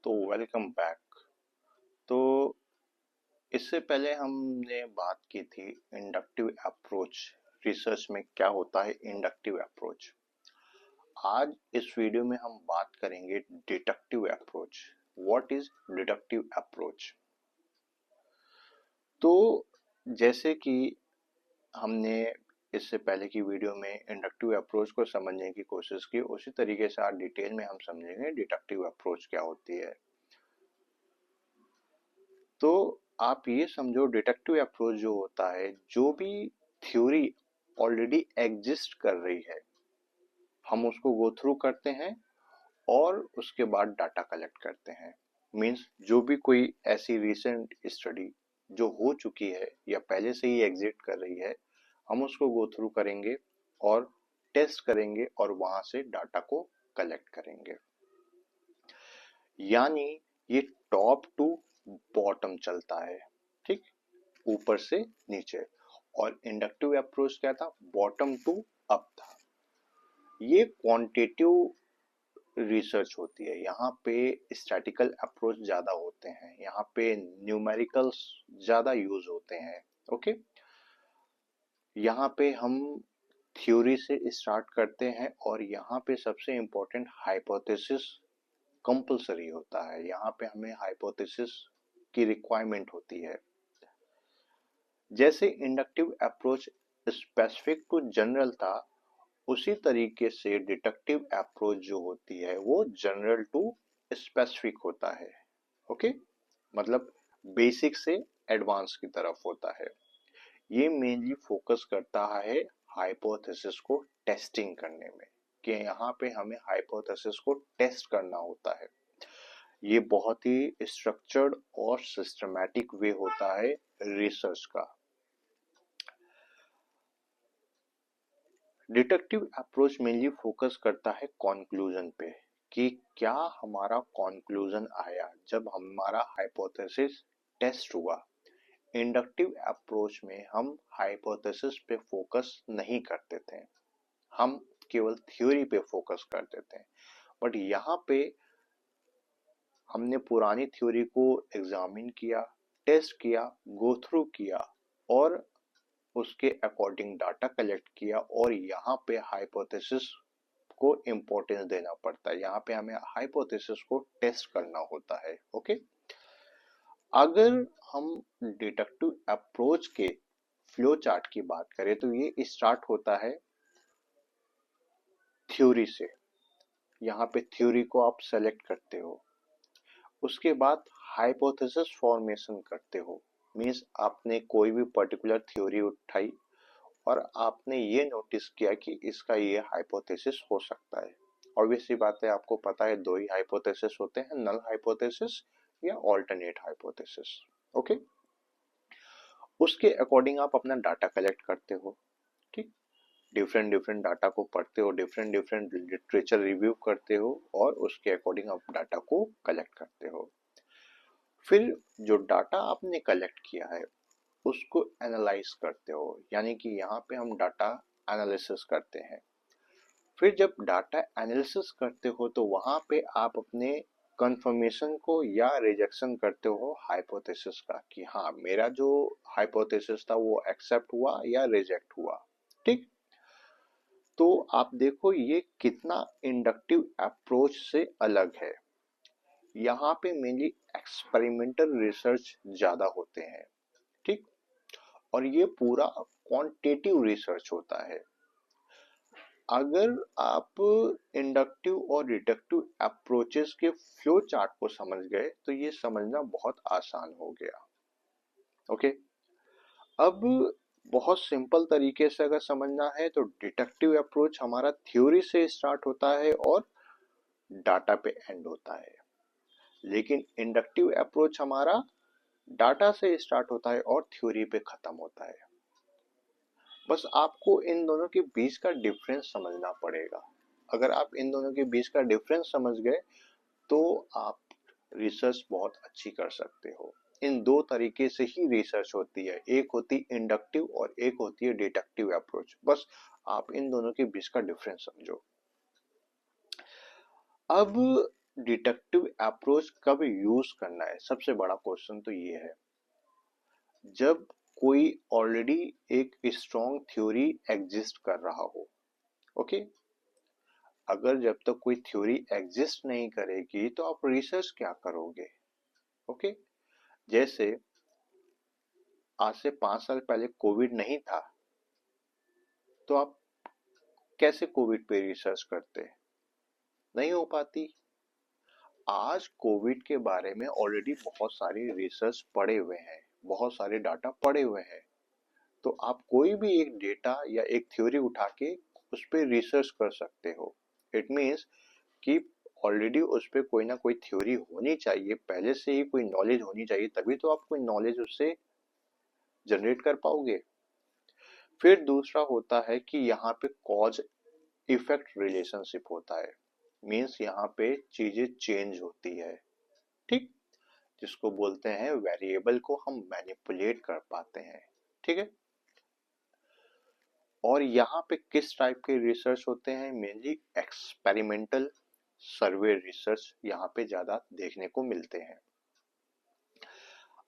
तो welcome back. तो इससे पहले हमने बात की थी इंडक्टिव अप्रोच, रिसर्च में क्या होता है इंडक्टिव अप्रोच। आज इस वीडियो में हम बात करेंगे deductive approach. What is deductive approach? तो जैसे कि हमने इससे पहले की वीडियो में इंडक्टिव अप्रोच को समझने की कोशिश की, उसी तरीके से आज डिटेल में हम समझेंगे डिडक्टिव अप्रोच क्या होती है। तो आप ये समझो, डिडक्टिव अप्रोच जो होता है, जो भी थ्योरी ऑलरेडी एग्जिस्ट कर रही है हम उसको गो थ्रू करते हैं और उसके बाद डाटा कलेक्ट करते हैं। मींस जो भी कोई ऐसी रिसेंट स्टडी जो हो चुकी है या पहले से ही एग्जिस्ट कर रही है, हम उसको गो थ्रू करेंगे और टेस्ट करेंगे और वहां से डाटा को कलेक्ट करेंगे। यानी ये टॉप टू बॉटम चलता है, ठीक, ऊपर से नीचे। और इंडक्टिव अप्रोच क्या था? बॉटम टू अप था। ये क्वांटिटेटिव रिसर्च होती है, यहाँ पे स्टैटिकल अप्रोच ज्यादा होते हैं, यहाँ पे न्यूमेरिकल्स ज्यादा यूज होते हैं। ओके, यहाँ पे हम थ्योरी से स्टार्ट करते हैं और यहाँ पे सबसे इम्पोर्टेंट हाइपोथेसिस कंपलसरी होता है। यहाँ पे हमें हाइपोथेसिस की रिक्वायरमेंट होती है। जैसे inductive approach specific to general था, उसी तरीके से डिडक्टिव अप्रोच जो होती है वो जनरल टू स्पेसिफिक होता है। ओके, मतलब बेसिक से एडवांस की तरफ होता है। ये मेनली फोकस करता है हाइपोथेसिस को टेस्टिंग करने में, कि यहाँ पे हमें हाइपोथेसिस को टेस्ट करना होता है। ये बहुत ही स्ट्रक्चर्ड और सिस्टमैटिक वे होता है रिसर्च का। डिडक्टिव अप्रोच मेनली फोकस करता है कॉन्क्लूजन पे, कि क्या हमारा कॉन्क्लूजन आया जब हमारा हाइपोथेसिस टेस्ट हुआ। इंडक्टिव अप्रोच में हम हाइपोथेसिस पे फोकस नहीं करते थे, हम केवल थ्योरी पे फोकस करते थे। बट यहाँ पे हमने पुरानी थ्योरी को एग्जामिन किया, टेस्ट किया, गो थ्रू किया और उसके अकॉर्डिंग डाटा कलेक्ट किया, और यहाँ पे हाइपोथेसिस को इम्पोर्टेंस देना पड़ता है। यहाँ पे हमें हाइपोथेसिस को टेस्ट करना होता है। ओके, अगर हम डिडक्टिव अप्रोच के फ्लो चार्ट की बात करें तो ये स्टार्ट होता है थ्योरी से। यहाँ पे थ्योरी को आप सेलेक्ट करते हो, उसके बाद हाइपोथेसिस फॉर्मेशन करते हो। मींस आपने कोई भी पर्टिकुलर थ्योरी उठाई और आपने ये नोटिस किया कि इसका ये हाइपोथेसिस हो सकता है। ऑब्वियसली बात है, आपको पता है दो ही हाइपोथेसिस होते हैं, नल हाइपोथेसिस या ऑल्टरनेट हाइपोथेसिस। ओके, उसके अकॉर्डिंग आप अपना डाटा कलेक्ट करते हो, ठीक, डिफरेंट डिफरेंट डाटा को पढ़ते हो, डिफरेंट डिफरेंट लिटरेचर रिव्यू करते हो और उसके अकॉर्डिंग आप डाटा को कलेक्ट करते हो। फिर जो डाटा आपने कलेक्ट किया है उसको एनालाइज करते हो, यानी कि यहाँ पे हम डाटा एनालिसिस करते हैं। फिर जब डाटा एनालिसिस करते हो तो वहां पे आप अपने कंफर्मेशन को या रिजेक्शन करते हो हाइपोथेसिस का, कि हाँ मेरा जो हाइपोथेसिस था वो एक्सेप्ट हुआ या रिजेक्ट हुआ। ठीक, तो आप देखो ये कितना इंडक्टिव अप्रोच से अलग है। यहाँ पे मेनली एक्सपेरिमेंटल रिसर्च ज्यादा होते हैं, ठीक, और ये पूरा क्वांटिटेटिव रिसर्च होता है। अगर आप इंडक्टिव और डिडक्टिव अप्रोचेस के फ्लो चार्ट को समझ गए तो ये समझना बहुत आसान हो गया। ओके, अब बहुत सिंपल तरीके से अगर समझना है तो डिडक्टिव अप्रोच हमारा थ्योरी से स्टार्ट होता है और डाटा पे एंड होता है, लेकिन इंडक्टिव अप्रोच हमारा डाटा से स्टार्ट होता है और थ्योरी पे खत्म होता है। बस आपको इन दोनों के बीच का डिफरेंस समझना पड़ेगा। अगर आप इन दोनों के बीच का डिफरेंस समझ गए तो आप रिसर्च बहुत अच्छी कर सकते हो। इन दो तरीके से ही रिसर्च होती है, एक होती इंडक्टिव और एक होती है डिडक्टिव अप्रोच। बस आप इन दोनों के बीच का डिफरेंस समझो। अब डिडक्टिव अप्रोच कब यूज करना है, सबसे बड़ा क्वेश्चन तो ये है जब कोई ऑलरेडी एक स्ट्रॉन्ग थ्योरी एग्जिस्ट कर रहा हो। ओके, अगर जब तक कोई थ्योरी एग्जिस्ट नहीं करेगी तो आप रिसर्च क्या करोगे। ओके, जैसे आज से 5 साल पहले कोविड नहीं था तो आप कैसे कोविड पे रिसर्च करते, नहीं हो पाती। आज कोविड के बारे में ऑलरेडी बहुत सारी रिसर्च पड़े हुए हैं, बहुत सारे डाटा पड़े हुए हैं, तो आप कोई भी एक डेटा या एक थ्योरी उठा के उस पर रिसर्च कर सकते हो। इट मीन्स कि ऑलरेडी उस पर कोई ना कोई थ्योरी होनी चाहिए, पहले से ही कोई नॉलेज होनी चाहिए, तभी तो आप कोई नॉलेज उससे जनरेट कर पाओगे। फिर दूसरा होता है कि यहाँ पे कॉज इफेक्ट रिलेशनशिप होता है, मीन्स यहाँ पे चीजें चेंज होती है, ठीक, जिसको बोलते हैं वेरिएबल को हम मैनिपुलेट कर पाते हैं, ठीक है। और यहाँ पे किस टाइप के रिसर्च होते हैं, मेनली एक्सपेरिमेंटल सर्वे रिसर्च यहाँ पे ज्यादा देखने को मिलते हैं।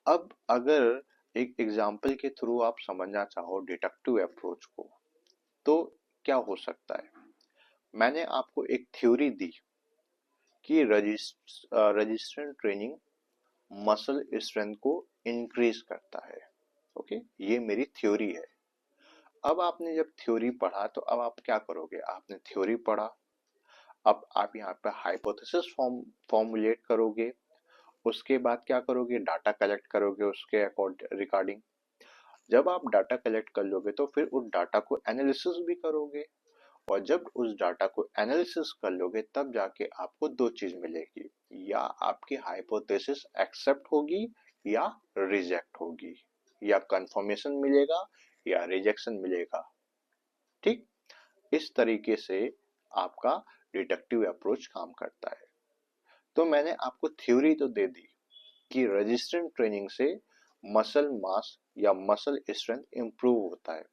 अब अगर एक एग्जाम्पल के थ्रू आप समझना चाहो डिडक्टिव अप्रोच को तो क्या हो सकता है। मैंने आपको एक थ्योरी दी कि रजिस्टेंट ट्रेनिंग मसल स्ट्रेंथ को इंक्रीज करता है। ओके, ये मेरी थ्योरी है। अब आपने जब थ्योरी पढ़ा तो अब आप क्या करोगे, आपने थ्योरी पढ़ा, अब आप यहाँ पे हाइपोथेसिस फॉर्मुलेट करोगे, उसके बाद क्या करोगे, डाटा कलेक्ट करोगे उसके रिगार्डिंग। जब आप डाटा कलेक्ट कर लोगे तो फिर उस डाटा को एनालिसिस भी करोगे, और जब उस डाटा को एनालिसिस कर लोगे तब जाके आपको दो चीज मिलेगी, या आपकी हाइपोथेसिस एक्सेप्ट होगी या रिजेक्ट होगी, या कंफर्मेशन मिलेगा या रिजेक्शन मिलेगा, ठीक। इस तरीके से आपका डिडक्टिव अप्रोच काम करता है। तो मैंने आपको थ्योरी तो दे दी कि रेजिस्टेंट ट्रेनिंग से मसल मास या मसल स्ट्रेंथ इंप्रूव होता है,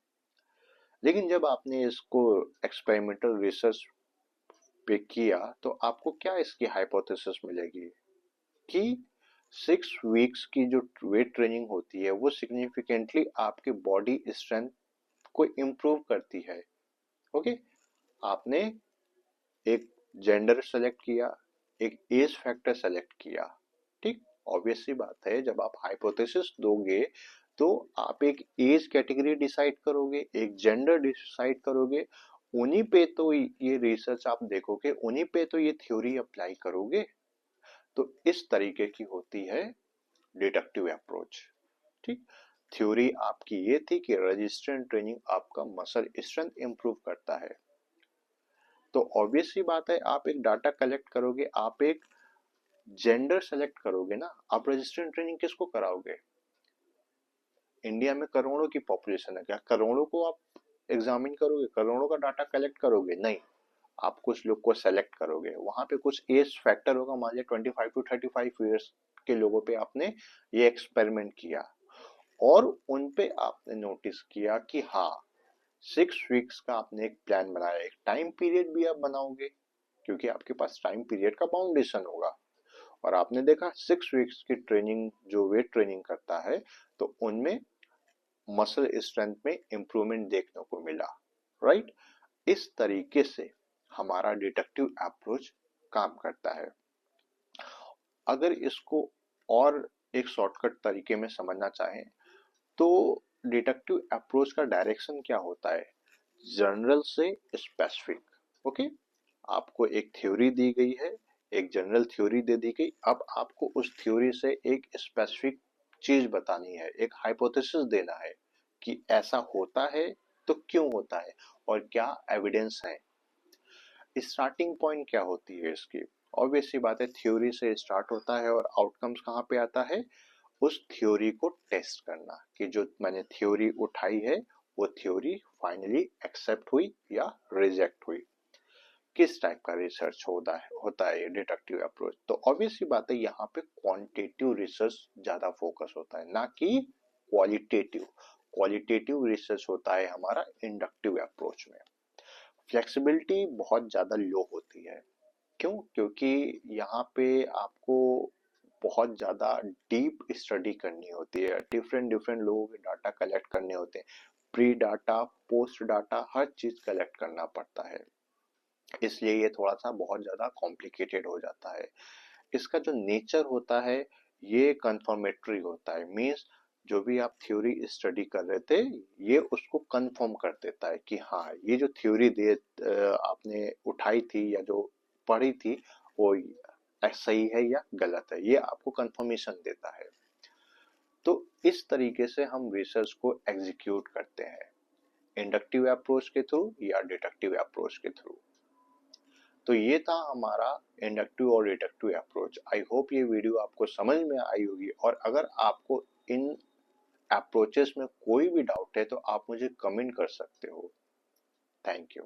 लेकिन जब आपने इसको एक्सपेरिमेंटल रिसर्च पे किया तो आपको क्या इसकी हाइपोथेसिस मिलेगी कि 6 वीक्स की जो वेट ट्रेनिंग होती है वो सिग्निफिकेंटली आपके बॉडी स्ट्रेंथ को इम्प्रूव करती है। ओके, आपने एक जेंडर सेलेक्ट किया, एक एज फैक्टर सेलेक्ट किया, ठीक। ऑब्वियस सी बात है जब आप हाइपोथेसिस दोगे तो आप एक एज कैटेगरी डिसाइड करोगे, एक जेंडर डिसाइड करोगे, उन्हीं पे तो ये रिसर्च आप देखोगे, उन्हीं पे तो ये थ्योरी अप्लाई करोगे। तो इस तरीके की होती है डिडक्टिव अप्रोच, ठीक। थ्योरी आपकी ये थी कि रेजिस्टेंट ट्रेनिंग आपका मसल स्ट्रेंथ इंप्रूव करता है, तो ऑब्वियस सी बात है आप एक डाटा कलेक्ट करोगे, आप एक जेंडर सेलेक्ट करोगे ना। आप रेजिस्टेंट ट्रेनिंग किसको कराओगे, इंडिया में करोड़ों की पॉपुलेशन है, क्या करोड़ों को आप एग्जामिन करोगे, करोड़ों का डाटा कलेक्ट करोगे, नहीं। आप कुछ लोग को सेलेक्ट करोगे, वहां पे कुछ एज फैक्टर होगा, मान लिया 25 to 35 ईयर्स के लोगों पे आपने ये एक्सपेरिमेंट किया, और उन पे आपने नोटिस किया कि हाँ 6 वीक्स का आपने एक प्लान बनाया, एक टाइम पीरियड भी आप बनाओगे क्योंकि आपके पास टाइम पीरियड का बाउंडेशन होगा, और आपने देखा 6 वीक्स की ट्रेनिंग जो वेट ट्रेनिंग करता है तो उनमें मसल स्ट्रेंथ में इंप्रूवमेंट देखने को मिला, राइट। इस तरीके से हमारा डिडक्टिव अप्रोच काम करता है। अगर इसको और एक शॉर्टकट तरीके में समझना चाहें तो डिडक्टिव अप्रोच का डायरेक्शन क्या होता है, जनरल से स्पेसिफिक। ओके, आपको एक थ्योरी दी गई है, एक जनरल थ्योरी दे दी गई, अब आपको उस थ्योरी से एक स्पेसिफिक चीज बतानी है, एक हाइपोथेसिस देना है कि ऐसा होता है तो क्यों होता है और क्या एविडेंस है। स्टार्टिंग पॉइंट क्या होती है इसकी, ऑब्वियस सी बात है थ्योरी से स्टार्ट होता है, और आउटकम्स कहाँ पे आता है, उस थ्योरी को टेस्ट करना कि जो मैंने थ्योरी उठाई है वो थ्योरी फाइनली एक्सेप्ट हुई या रिजेक्ट हुई। किस टाइप का रिसर्च होता है ये डिडक्टिव अप्रोच, तो ऑब्वियस सी बात है यहाँ पे क्वांटिटेटिव रिसर्च ज्यादा फोकस होता है ना कि क्वालिटेटिव। क्वालिटेटिव रिसर्च होता है हमारा इंडक्टिव अप्रोच में। फ्लेक्सिबिलिटी बहुत ज्यादा लो होती है, क्यों? क्योंकि यहाँ पे आपको बहुत ज़्यादा डीप स्टडी करनी होती है, डिफरेंट डिफरेंट लोगों के डाटा कलेक्ट करने होते हैं, प्री डाटा, पोस्ट डाटा, हर चीज़ कलेक्ट करना पड़ता है, इसलिए ये थोड़ा सा बहुत ज़्यादा कॉम्प्लिकेटेड हो जाता है। इसका जो नेचर होता है ये कंफर्मेटरी होता है, मीन्स जो भी आप थ्योरी स्टडी कर रहे थे ये उसको कंफर्म कर देता है कि हाँ ये जो थ्योरी आपने उठाई थी या जो पढ़ी थी वो सही है या गलत है, ये आपको कंफर्मेशन देता है। तो इस तरीके से हम रिसर्च को एग्जीक्यूट करते हैं, इंडक्टिव अप्रोच के थ्रू या डिडक्टिव अप्रोच के थ्रू। तो ये था हमारा इंडक्टिव और डिडक्टिव अप्रोच। आई होप ये वीडियो आपको समझ में आई होगी, और अगर आपको इन अप्रोचेस में कोई भी डाउट है तो आप मुझे कमेंट कर सकते हो। Thank you.